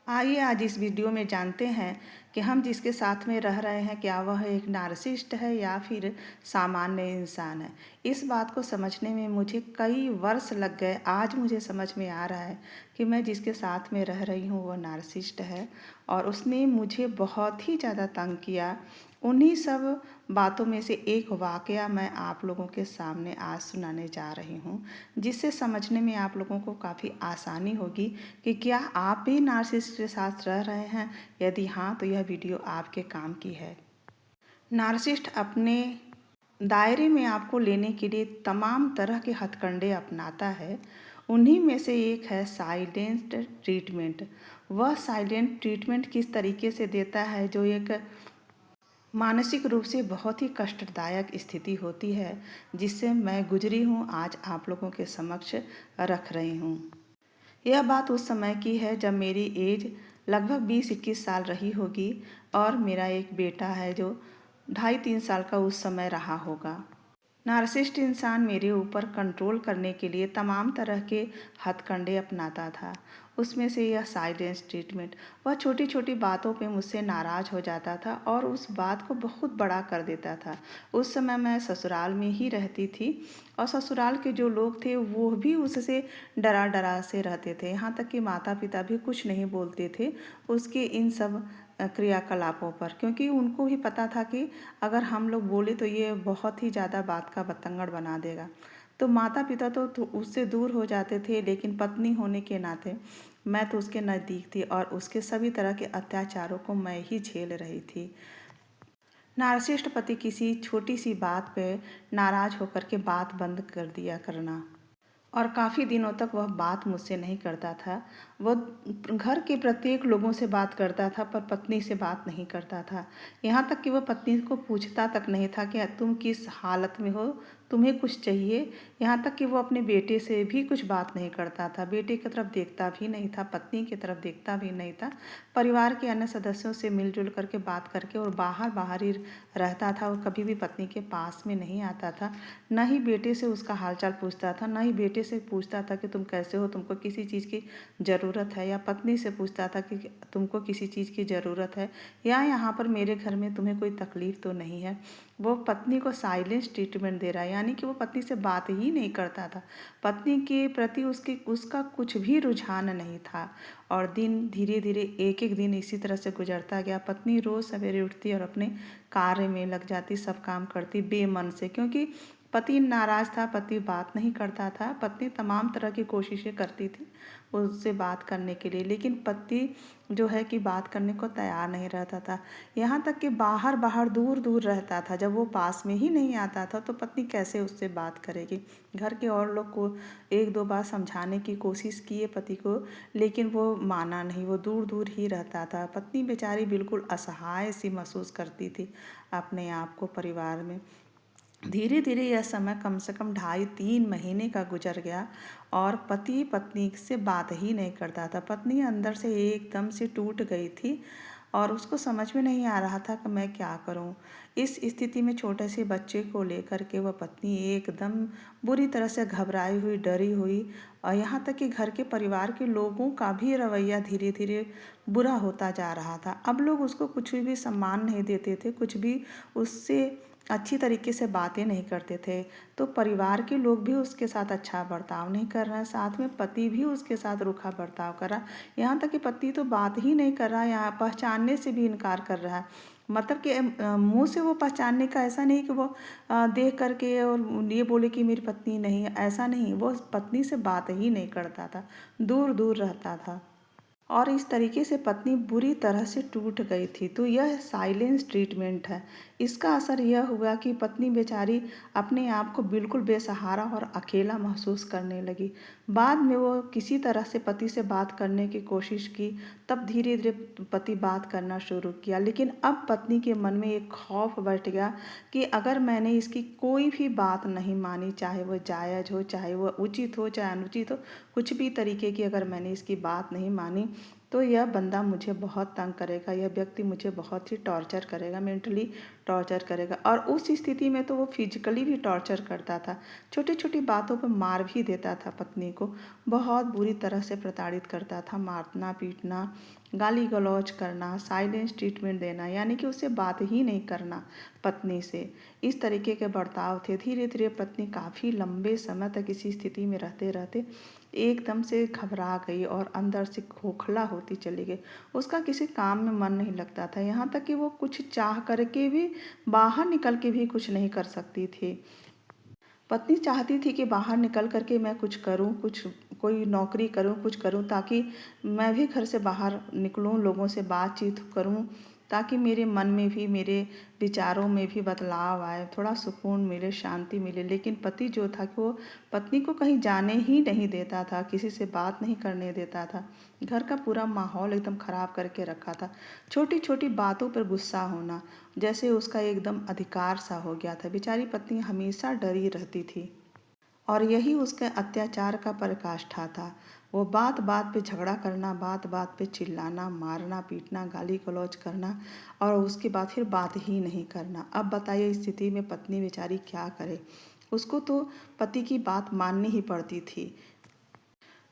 आइए आज इस वीडियो में जानते हैं कि हम जिसके साथ में रह रहे हैं क्या वह एक नार्सिसिस्ट है या फिर सामान्य इंसान है। इस बात को समझने में मुझे कई वर्ष लग गए। आज मुझे समझ में आ रहा है कि मैं जिसके साथ में रह रही हूँ वह नार्सिसिस्ट है और उसने मुझे बहुत ही ज़्यादा तंग किया। उन्हीं सब बातों में से एक वाकया मैं आप लोगों के सामने आज सुनाने जा रही हूँ, जिससे समझने में आप लोगों को काफ़ी आसानी होगी कि क्या आप भी नार्सिसिस्ट के साथ रह रहे हैं। यदि हाँ, तो यह वीडियो आपके काम की है। नार्सिसिस्ट अपने दायरे में आपको लेने के लिए तमाम तरह के हथकंडे अपनाता है। उन्हीं में से एक है साइलेंट ट्रीटमेंट। वह साइलेंट ट्रीटमेंट किस तरीके से देता है, जो एक मानसिक रूप से बहुत ही कष्टदायक स्थिति होती है, जिससे मैं गुजरी हूँ, आज आप लोगों के समक्ष रख रही हूँ। यह बात उस समय की है जब मेरी एज लगभग 20-21 साल रही होगी और मेरा एक बेटा है जो 2.5-3 साल का उस समय रहा होगा। नार्सिसिस्ट इंसान मेरे ऊपर कंट्रोल करने के लिए तमाम तरह के हथकंडे अपनाता था। उसमें से यह साइलेंस ट्रीटमेंट। वह छोटी छोटी बातों पे मुझसे नाराज़ हो जाता था और उस बात को बहुत बड़ा कर देता था। उस समय मैं ससुराल में ही रहती थी और ससुराल के जो लोग थे वो भी उससे डरा डरा से रहते थे। यहाँ तक कि माता पिता भी कुछ नहीं बोलते थे उसके इन सब क्रियाकलापों पर, क्योंकि उनको भी पता था कि अगर हम लोग बोले तो ये बहुत ही ज़्यादा बात का बतंगड़ बना देगा। तो माता पिता तो उससे दूर हो जाते थे, लेकिन पत्नी होने के नाते मैं तो उसके नज़दीक थी और उसके सभी तरह के अत्याचारों को मैं ही झेल रही थी। नार्सिसिस्ट पति किसी छोटी सी बात पे नाराज़ होकर के बात बंद कर दिया करना, और काफ़ी दिनों तक वह बात मुझसे नहीं करता था। वह घर के प्रत्येक लोगों से बात करता था पर पत्नी से बात नहीं करता था। यहाँ तक कि वह पत्नी को पूछता तक नहीं था कि तुम किस हालत में हो, तुम्हें कुछ चाहिए। यहाँ तक कि वो अपने बेटे से भी कुछ बात नहीं करता था, बेटे की तरफ देखता भी नहीं था, पत्नी की तरफ देखता भी नहीं था। परिवार के अन्य सदस्यों से मिलजुल करके बात करके और बाहर बाहर ही रहता था। वो कभी भी पत्नी के पास में नहीं आता था, न ही बेटे से उसका हालचाल पूछता था, न ही बेटे से पूछता था कि तुम कैसे हो, तुमको किसी चीज़ की ज़रूरत है, या पत्नी से पूछता था कि तुमको किसी चीज़ की ज़रूरत है या यहाँ पर मेरे घर में तुम्हें कोई तकलीफ़ तो नहीं है। वो पत्नी को साइलेंस ट्रीटमेंट दे रहा है, यानी कि वो पत्नी से बात ही नहीं करता था। पत्नी के प्रति उसका कुछ भी रुझान नहीं था। और दिन धीरे धीरे एक एक दिन इसी तरह से गुजरता गया। पत्नी रोज़ सवेरे उठती और अपने कार्य में लग जाती, सब काम करती बेमन से, क्योंकि पति नाराज़ था, पति बात नहीं करता था। पत्नी तमाम तरह की कोशिशें करती थी उससे बात करने के लिए, लेकिन पति जो है कि बात करने को तैयार नहीं रहता था। यहाँ तक कि बाहर बाहर दूर दूर रहता था। जब वो पास में ही नहीं आता था तो पत्नी कैसे उससे बात करेगी। घर के और लोग को एक दो बार समझाने की कोशिश किए पति को, लेकिन वो माना नहीं, वो दूर दूर ही रहता था। पत्नी बेचारी बिल्कुल असहाय सी महसूस करती थी अपने आप को परिवार में। धीरे धीरे यह समय कम से कम 2.5-3 महीने का गुजर गया और पति पत्नी से बात ही नहीं करता था। पत्नी अंदर से एकदम से टूट गई थी और उसको समझ में नहीं आ रहा था कि मैं क्या करूं। इस स्थिति में छोटे से बच्चे को लेकर के वह पत्नी एकदम बुरी तरह से घबराई हुई, डरी हुई, और यहाँ तक कि घर के परिवार के लोगों का भी रवैया धीरे धीरे बुरा होता जा रहा था। अब लोग उसको कुछ भी सम्मान नहीं देते थे, कुछ भी उससे अच्छी तरीके से बातें नहीं करते थे। तो परिवार के लोग भी उसके साथ अच्छा बर्ताव नहीं कर रहे हैं, साथ में पति भी उसके साथ रूखा बर्ताव कर रहा है। यहाँ तक कि पति तो बात ही नहीं कर रहा है, यहाँ पहचानने से भी इनकार कर रहा है। मतलब कि मुंह से वो पहचानने का, ऐसा नहीं कि वो देख करके और ये बोले कि मेरी पत्नी नहीं है, ऐसा नहीं। वो पत्नी से बात ही नहीं करता था, दूर दूर रहता था और इस तरीके से पत्नी बुरी तरह से टूट गई थी। तो यह साइलेंस ट्रीटमेंट है। इसका असर यह हुआ कि पत्नी बेचारी अपने आप को बिल्कुल बेसहारा और अकेला महसूस करने लगी। बाद में वो किसी तरह से पति से बात करने की कोशिश की, तब धीरे धीरे पति बात करना शुरू किया। लेकिन अब पत्नी के मन में एक खौफ बैठ गया कि अगर मैंने इसकी कोई भी बात नहीं मानी, चाहे वह जायज़ हो, चाहे वह उचित हो, चाहे अनुचित हो, कुछ भी तरीके की अगर मैंने इसकी बात नहीं मानी तो यह बंदा मुझे बहुत तंग करेगा, यह व्यक्ति मुझे बहुत ही टॉर्चर करेगा, मेंटली टॉर्चर करेगा। और उस स्थिति में तो वो फिजिकली भी टॉर्चर करता था, छोटी छोटी बातों पर मार भी देता था पत्नी को, बहुत बुरी तरह से प्रताड़ित करता था, मारना पीटना, गाली गलौज करना, साइलेंस ट्रीटमेंट देना, यानी कि उससे बात ही नहीं करना पत्नी से। इस तरीके के बर्ताव थे। धीरे धीरे पत्नी काफ़ी लंबे समय तक इसी स्थिति में रहते रहते एकदम से घबरा गई और अंदर से खोखला होती चली गई। उसका किसी काम में मन नहीं लगता था, यहाँ तक कि वो कुछ चाह करके भी बाहर निकल के भी कुछ नहीं कर सकती थी। पत्नी चाहती थी कि बाहर निकल कर के मैं कुछ करूं, कुछ कोई नौकरी करूं, कुछ करूं, ताकि मैं भी घर से बाहर निकलूं, लोगों से बातचीत करूं, ताकि मेरे मन में भी, मेरे विचारों में भी बदलाव आए, थोड़ा सुकून मिले, शांति मिले। लेकिन पति जो था कि वो पत्नी को कहीं जाने ही नहीं देता था, किसी से बात नहीं करने देता था, घर का पूरा माहौल एकदम ख़राब करके रखा था। छोटी छोटी बातों पर गुस्सा होना जैसे उसका एकदम अधिकार सा हो गया था। बेचारी पत्नी हमेशा डरी रहती थी और यही उसके अत्याचार का पराकाष्ठा था। वो बात बात पे झगड़ा करना, बात बात पे चिल्लाना, मारना पीटना, गाली गलौज करना और उसके बाद फिर बात ही नहीं करना। अब बताइए इस स्थिति में पत्नी बेचारी क्या करे। उसको तो पति की बात माननी ही पड़ती थी।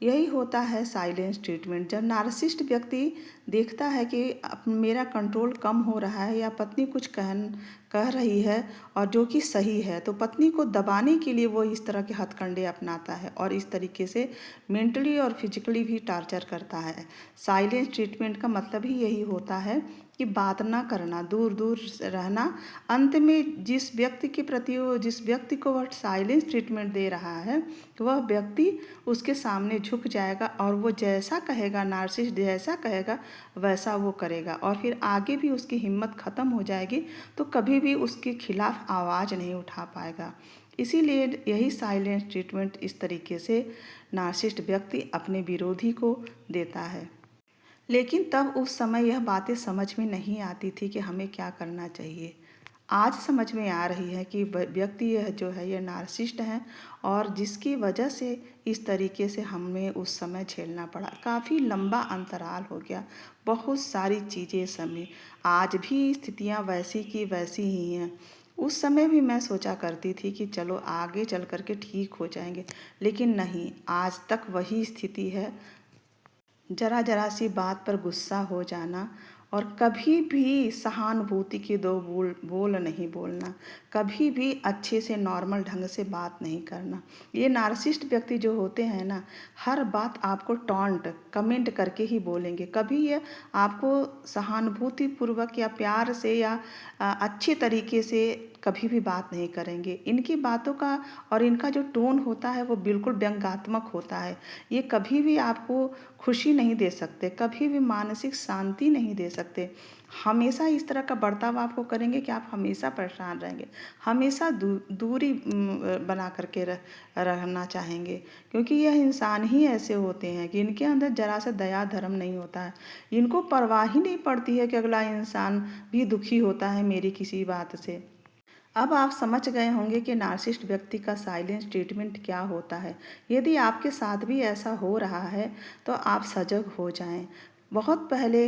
यही होता है साइलेंस ट्रीटमेंट। जब नार्सिसिस्ट व्यक्ति देखता है कि अब मेरा कंट्रोल कम हो रहा है या पत्नी कुछ कह रही है और जो कि सही है, तो पत्नी को दबाने के लिए वो इस तरह के हथकंडे अपनाता है और इस तरीके से मेंटली और फिजिकली भी टॉर्चर करता है। साइलेंस ट्रीटमेंट का मतलब ही यही होता है कि बात ना करना, दूर दूर रहना। अंत में जिस व्यक्ति के प्रति जिस व्यक्ति को वह साइलेंस ट्रीटमेंट दे रहा है, वह व्यक्ति उसके सामने झुक जाएगा और वो जैसा कहेगा, नार्सिसिस्ट जैसा कहेगा वैसा वो करेगा और फिर आगे भी उसकी हिम्मत ख़त्म हो जाएगी, तो कभी भी उसके खिलाफ आवाज़ नहीं उठा पाएगा। इसीलिए यही साइलेंस ट्रीटमेंट इस तरीके से नार्सिसिस्ट व्यक्ति अपने विरोधी को देता है। लेकिन तब उस समय यह बातें समझ में नहीं आती थी कि हमें क्या करना चाहिए। आज समझ में आ रही है कि व्यक्ति यह जो है ये नार्सिसिस्ट है और जिसकी वजह से इस तरीके से हमें उस समय झेलना पड़ा। काफ़ी लंबा अंतराल हो गया, बहुत सारी चीज़ें समय। आज भी स्थितियां वैसी की वैसी ही हैं। उस समय भी मैं सोचा करती थी कि चलो आगे चल कर के ठीक हो जाएंगे, लेकिन नहीं, आज तक वही स्थिति है। जरा जरा सी बात पर गुस्सा हो जाना और कभी भी सहानुभूति की दो बोल नहीं बोलना, कभी भी अच्छे से नॉर्मल ढंग से बात नहीं करना। ये नार्सिसिस्ट व्यक्ति जो होते हैं ना, हर बात आपको टॉन्ट कमेंट करके ही बोलेंगे। कभी ये आपको सहानुभूतिपूर्वक या प्यार से या अच्छे तरीके से कभी भी बात नहीं करेंगे। इनकी बातों का और इनका जो टोन होता है वो बिल्कुल व्यंग्यात्मक होता है। ये कभी भी आपको खुशी नहीं दे सकते, कभी भी मानसिक शांति नहीं दे सकते। हमेशा इस तरह का बर्ताव आपको करेंगे कि आप हमेशा परेशान रहेंगे, हमेशा दूरी बना करके रहना चाहेंगे, क्योंकि यह इंसान ही ऐसे होते हैं कि इनके अंदर जरा सा दया धर्म नहीं होता है। इनको परवाह ही नहीं पड़ती है कि अगला इंसान भी दुखी होता है मेरी किसी बात से। अब आप समझ गए होंगे कि नार्सिसिस्ट व्यक्ति का साइलेंस ट्रीटमेंट क्या होता है। यदि आपके साथ भी ऐसा हो रहा है तो आप सजग हो जाएं। बहुत पहले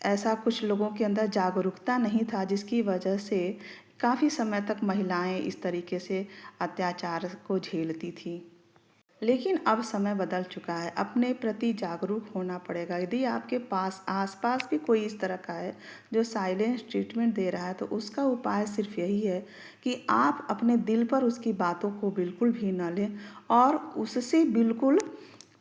ऐसा कुछ लोगों के अंदर जागरूकता नहीं था, जिसकी वजह से काफ़ी समय तक महिलाएं इस तरीके से अत्याचार को झेलती थी। लेकिन अब समय बदल चुका है, अपने प्रति जागरूक होना पड़ेगा। यदि आपके पास आसपास भी कोई इस तरह का है जो साइलेंस ट्रीटमेंट दे रहा है, तो उसका उपाय सिर्फ यही है कि आप अपने दिल पर उसकी बातों को बिल्कुल भी न लें और उससे बिल्कुल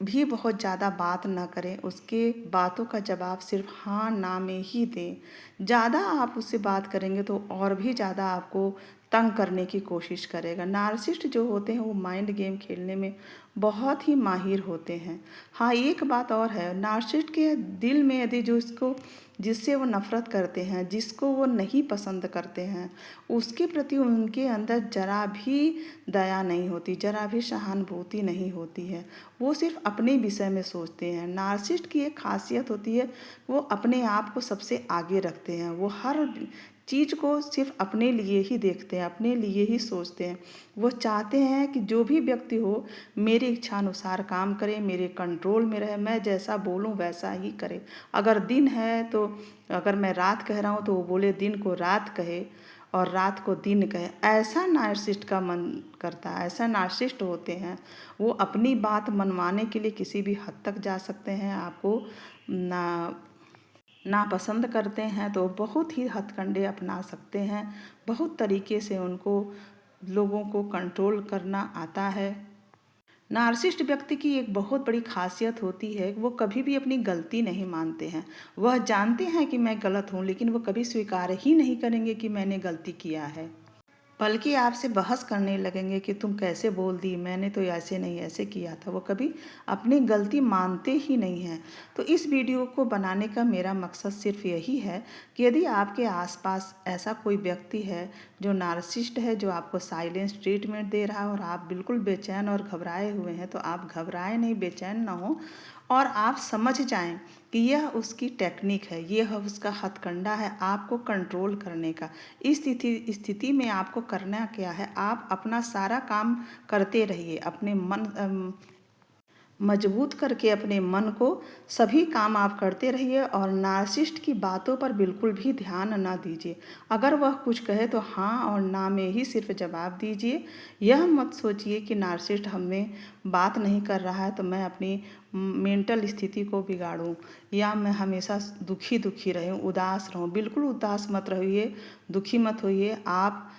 भी बहुत ज़्यादा बात ना करें। उसके बातों का जवाब सिर्फ हाँ ना में ही दें। ज़्यादा आप उससे बात करेंगे तो और भी ज़्यादा आपको तंग करने की कोशिश करेगा। नार्सिसिस्ट जो होते हैं वो माइंड गेम खेलने में बहुत ही माहिर होते हैं। हाँ, एक बात और है, नार्सिसिस्ट के दिल में यदि जो इसको जिससे वो नफ़रत करते हैं, जिसको वो नहीं पसंद करते हैं, उसके प्रति उनके अंदर ज़रा भी दया नहीं होती, ज़रा भी सहानुभूति नहीं होती है। वो सिर्फ अपने विषय में सोचते हैं। नार्सिसिस्ट की एक खासियत होती है, वो अपने आप को सबसे आगे रखते हैं। वो हर चीज़ को सिर्फ अपने लिए ही देखते हैं, अपने लिए ही सोचते हैं। वो चाहते हैं कि जो भी व्यक्ति हो मेरी इच्छा अनुसार काम करे, मेरे कंट्रोल में रहे, मैं जैसा बोलूँ वैसा ही करे। अगर दिन है तो अगर मैं रात कह रहा हूँ तो वो बोले दिन को रात कहे और रात को दिन कहे। ऐसा नार्सिसिस्ट का मन करता है, ऐसा नार्सिसिस्ट होते हैं। वो अपनी बात मनवाने के लिए किसी भी हद तक जा सकते हैं। आपको नापसंद करते हैं तो बहुत ही हथकंडे अपना सकते हैं। बहुत तरीके से उनको लोगों को कंट्रोल करना आता है। नार्सिसिस्ट व्यक्ति की एक बहुत बड़ी खासियत होती है, वो कभी भी अपनी गलती नहीं मानते हैं। वह जानते हैं कि मैं गलत हूँ, लेकिन वो कभी स्वीकार ही नहीं करेंगे कि मैंने गलती किया है, बल्कि आपसे बहस करने लगेंगे कि तुम कैसे बोल दी, मैंने तो ऐसे नहीं ऐसे किया था। वो कभी अपनी गलती मानते ही नहीं हैं। तो इस वीडियो को बनाने का मेरा मकसद सिर्फ यही है कि यदि आपके आसपास ऐसा कोई व्यक्ति है जो नार्सिसिस्ट है, जो आपको साइलेंस ट्रीटमेंट दे रहा है और आप बिल्कुल बेचैन और घबराए हुए हैं, तो आप घबराए नहीं, बेचैन ना हो और आप समझ जाएं कि यह उसकी टेक्निक है, यह उसका हथकंडा है आपको कंट्रोल करने का। इस स्थिति में आपको करना क्या है, आप अपना सारा काम करते रहिए, अपने मन मजबूत करके अपने मन को सभी काम आप करते रहिए और नार्सिसिस्ट की बातों पर बिल्कुल भी ध्यान ना दीजिए। अगर वह कुछ कहे तो हाँ और ना में ही सिर्फ जवाब दीजिए। यह मत सोचिए कि नार्सिसिस्ट हमें बात नहीं कर रहा है तो मैं अपनी मेंटल स्थिति को बिगाड़ूं या मैं हमेशा दुखी दुखी रहूं, उदास रहूं। बिल्कुल उदास मत रहिए, दुखी मत होइए। आप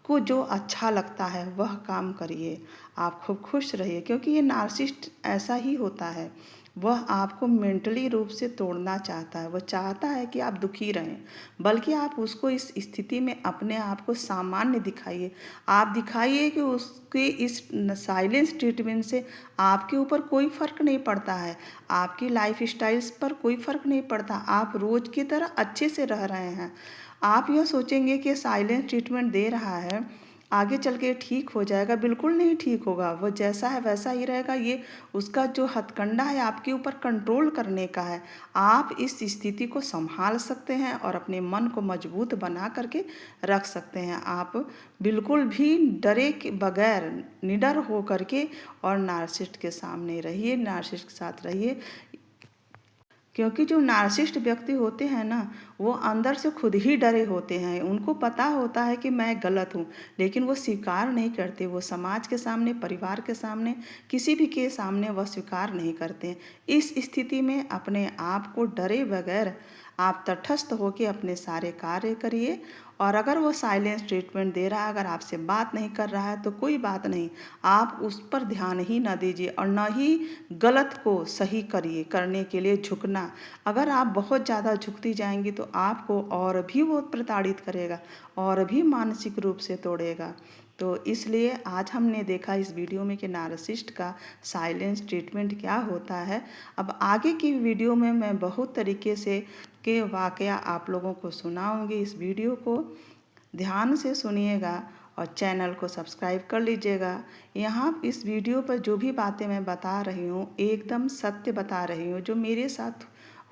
को जो अच्छा लगता है वह काम करिए, आप खूब खुश रहिए, क्योंकि ये नार्सिसिस्ट ऐसा ही होता है। वह आपको मेंटली रूप से तोड़ना चाहता है। वह चाहता है कि आप दुखी रहें, बल्कि आप उसको इस स्थिति में अपने आप को सामान्य दिखाइए। आप दिखाइए कि उसके इस साइलेंस ट्रीटमेंट से आपके ऊपर कोई फ़र्क नहीं पड़ता है, आपकी लाइफ स्टाइल्स पर कोई फ़र्क नहीं पड़ता, आप रोज़ की तरह अच्छे से रह रहे हैं। आप यह सोचेंगे कि साइलेंस ट्रीटमेंट दे रहा है आगे चल के ठीक हो जाएगा, बिल्कुल नहीं ठीक होगा। वो जैसा है वैसा ही रहेगा। ये उसका जो हथकंडा है आपके ऊपर कंट्रोल करने का है। आप इस स्थिति को संभाल सकते हैं और अपने मन को मजबूत बना करके रख सकते हैं। आप बिल्कुल भी डरे के बगैर निडर हो करके और नार्सिसिस्ट के सामने रहिए, नार्सिसिस्ट के साथ रहिए। क्योंकि जो नार्सिसिस्ट व्यक्ति होते हैं ना, वो अंदर से खुद ही डरे होते हैं। उनको पता होता है कि मैं गलत हूँ, लेकिन वो स्वीकार नहीं करते। वो समाज के सामने, परिवार के सामने, किसी भी के सामने वह स्वीकार नहीं करते हैं। इस स्थिति में अपने आप को डरे बगैर आप तटस्थ होकर अपने सारे कार्य करिए। और अगर वो साइलेंस ट्रीटमेंट दे रहा है, अगर आपसे बात नहीं कर रहा है तो कोई बात नहीं, आप उस पर ध्यान ही ना दीजिए और ना ही गलत को सही करिए। करने के लिए झुकना, अगर आप बहुत ज़्यादा झुकती जाएंगी तो आपको और भी वो प्रताड़ित करेगा और भी मानसिक रूप से तोड़ेगा। तो इसलिए आज हमने देखा इस वीडियो में कि नार्सिसिस्ट का साइलेंस ट्रीटमेंट क्या होता है। अब आगे की वीडियो में मैं बहुत तरीके से के वाकया आप लोगों को सुनाऊंगी। इस वीडियो को ध्यान से सुनिएगा और चैनल को सब्सक्राइब कर लीजिएगा। यहाँ इस वीडियो पर जो भी बातें मैं बता रही हूँ एकदम सत्य बता रही हूँ। जो मेरे साथ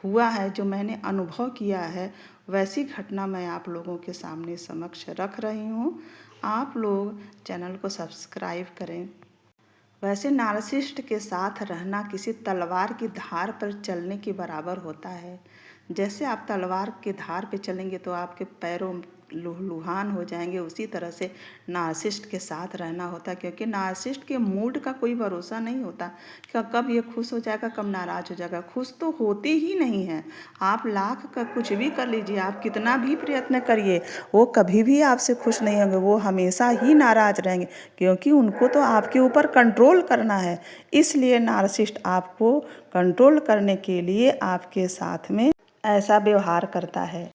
हुआ है, जो मैंने अनुभव किया है, वैसी घटना मैं आप लोगों के सामने समक्ष रख रही हूँ। आप लोग चैनल को सब्सक्राइब करें। वैसे नार्सिसिस्ट के साथ रहना किसी तलवार की धार पर चलने के बराबर होता है। जैसे आप तलवार के धार पे चलेंगे तो आपके पैरों लुहान हो जाएंगे, उसी तरह से नार्सिसिस्ट के साथ रहना होता है। क्योंकि नार्सिसिस्ट के मूड का कोई भरोसा नहीं होता कि कब ये खुश हो जाएगा, कब नाराज़ हो जाएगा। खुश तो होते ही नहीं हैं। आप लाख का कुछ भी कर लीजिए, आप कितना भी प्रयत्न करिए, वो कभी भी आपसे खुश नहीं होंगे। वो हमेशा ही नाराज़ रहेंगे, क्योंकि उनको तो आपके ऊपर कंट्रोल करना है। इसलिए नार्सिसिस्ट आपको कंट्रोल करने के लिए आपके साथ में ऐसा व्यवहार करता है।